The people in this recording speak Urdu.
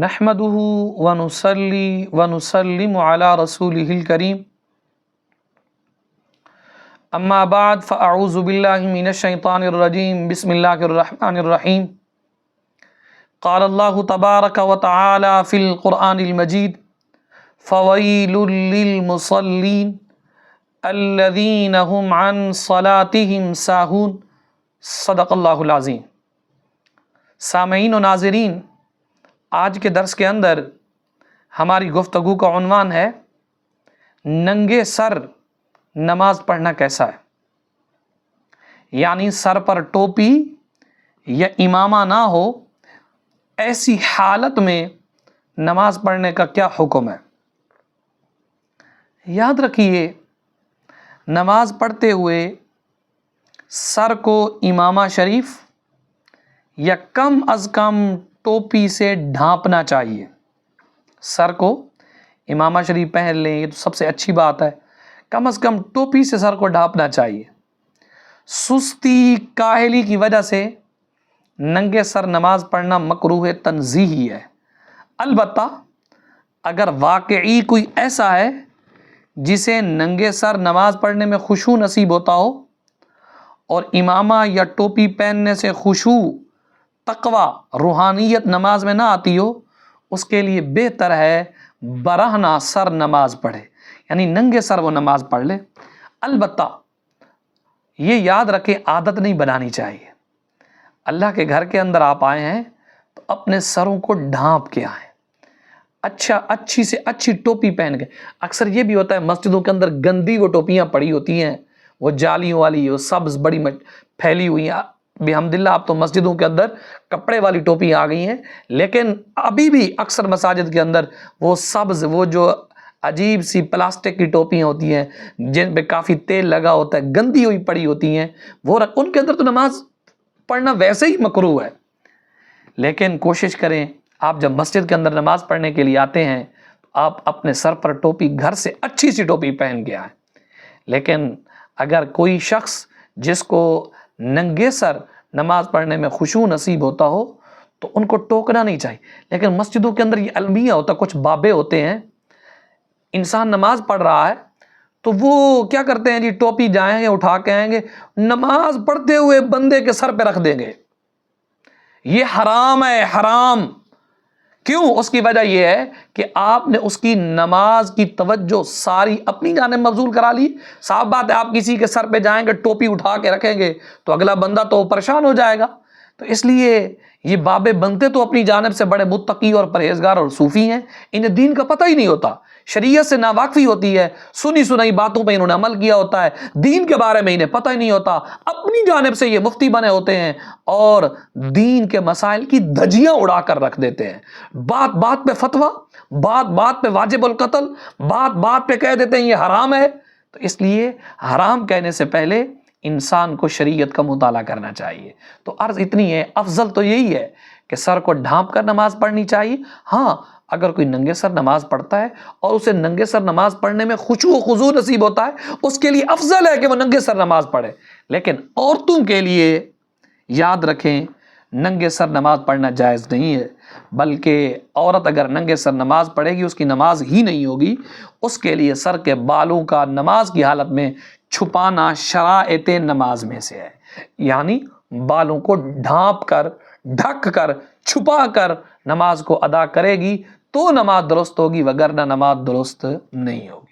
نحمده ونصلي ونسلم على رسوله الكريم اما بعد فاعوذ بالله من الشيطان الرجيم بسم الله الرحمن الرحيم قال الله تبارك وتعالى في القرآن المجيد فويل للمصلين الذين هم عن صلاتهم ساهون صدق اللہ العظیم۔ سامعین و ناظرین، آج کے درس کے اندر ہماری گفتگو کا عنوان ہے ننگے سر نماز پڑھنا کیسا ہے، یعنی سر پر ٹوپی یا امامہ نہ ہو ایسی حالت میں نماز پڑھنے کا کیا حکم ہے۔ یاد رکھیے، نماز پڑھتے ہوئے سر کو امامہ شریف یا کم از کم ٹوپی سے ڈھانپنا چاہیے۔ سر کو امامہ شریف پہن لیں، یہ تو سب سے اچھی بات ہے، کم از کم ٹوپی سے سر کو ڈھانپنا چاہیے۔ سستی کاہلی کی وجہ سے ننگے سر نماز پڑھنا مکروہ تنزیہی ہے۔ البتہ اگر واقعی کوئی ایسا ہے جسے ننگے سر نماز پڑھنے میں خشوع نصیب ہوتا ہو اور امامہ یا ٹوپی پہننے سے خشوع، تقوی، روحانیت نماز میں نہ آتی ہو، اس کے لیے بہتر ہے برہنہ سر نماز پڑھے، یعنی ننگے سر وہ نماز پڑھ لے۔ البتہ یہ یاد رکھیں، عادت نہیں بنانی چاہیے۔ اللہ کے گھر کے اندر آپ آئے ہیں تو اپنے سروں کو ڈھانپ کے آئیں، اچھی سے اچھی ٹوپی پہن کے۔ اکثر یہ بھی ہوتا ہے مسجدوں کے اندر گندی وہ ٹوپیاں پڑی ہوتی ہیں، وہ جالیوں والی، وہ سبز بڑی پھیلی ہوئی ہیں۔ بحمداللہ اب تو مسجدوں کے اندر کپڑے والی ٹوپی آ گئی ہیں، لیکن ابھی بھی اکثر مساجد کے اندر وہ سبز، وہ جو عجیب سی پلاسٹک کی ٹوپیاں ہوتی ہیں جن پہ کافی تیل لگا ہوتا ہے، گندی ہوئی پڑی ہوتی ہیں، وہ ان کے اندر تو نماز پڑھنا ویسے ہی مکروہ ہے۔ لیکن کوشش کریں، آپ جب مسجد کے اندر نماز پڑھنے کے لیے آتے ہیں تو آپ اپنے سر پر ٹوپی گھر سے اچھی سی ٹوپی پہن کے آئیں۔ لیکن اگر کوئی شخص جس کو ننگے سر نماز پڑھنے میں خشوع نصیب ہوتا ہو تو ان کو ٹوکنا نہیں چاہیے۔ لیکن مسجدوں کے اندر یہ المیہ ہوتا ہے، کچھ بابے ہوتے ہیں، انسان نماز پڑھ رہا ہے تو وہ کیا کرتے ہیں جی، ٹوپی جائیں گے اٹھا کے آئیں گے، نماز پڑھتے ہوئے بندے کے سر پہ رکھ دیں گے۔ یہ حرام ہے، حرام۔ کیوں؟ اس کی وجہ یہ ہے کہ آپ نے اس کی نماز کی توجہ ساری اپنی جانب مبذول کرا لی۔ صاف بات ہے، آپ کسی کے سر پہ جائیں گے، ٹوپی اٹھا کے رکھیں گے تو اگلا بندہ تو پریشان ہو جائے گا۔ تو اس لیے یہ بابے بنتے تو اپنی جانب سے بڑے متقی اور پرہیزگار اور صوفی ہیں، انہیں دین کا پتہ ہی نہیں ہوتا، شریعت سے ناواقفی ہوتی ہے، سنی سنائی باتوں پہ انہوں نے عمل کیا ہوتا ہے، دین کے بارے میں انہیں پتہ ہی نہیں ہوتا، اپنی جانب سے یہ مفتی بنے ہوتے ہیں اور دین کے مسائل کی دھجیاں اڑا کر رکھ دیتے ہیں۔ بات بات پہ فتویٰ، بات بات پہ واجب القتل، بات بات پہ کہہ دیتے ہیں یہ حرام ہے۔ تو اس لیے حرام کہنے سے پہلے انسان کو شریعت کا مطالعہ کرنا چاہیے۔ تو عرض اتنی ہے، افضل تو یہی ہے کہ سر کو ڈھانپ کر نماز پڑھنی چاہیے۔ ہاں، اگر کوئی ننگے سر نماز پڑھتا ہے اور اسے ننگے سر نماز پڑھنے میں خشوع و خضوع نصیب ہوتا ہے، اس کے لیے افضل ہے کہ وہ ننگے سر نماز پڑھے۔ لیکن عورتوں کے لیے یاد رکھیں، ننگے سر نماز پڑھنا جائز نہیں ہے، بلکہ عورت اگر ننگے سر نماز پڑھے گی اس کی نماز ہی نہیں ہوگی۔ اس کے لیے سر کے بالوں کا نماز کی حالت میں چھپانا شرائط نماز میں سے ہے، یعنی بالوں کو ڈھانپ کر، ڈھک کر، چھپا کر نماز کو ادا کرے گی تو نماز درست ہوگی، وگرنہ نماز درست نہیں ہوگی۔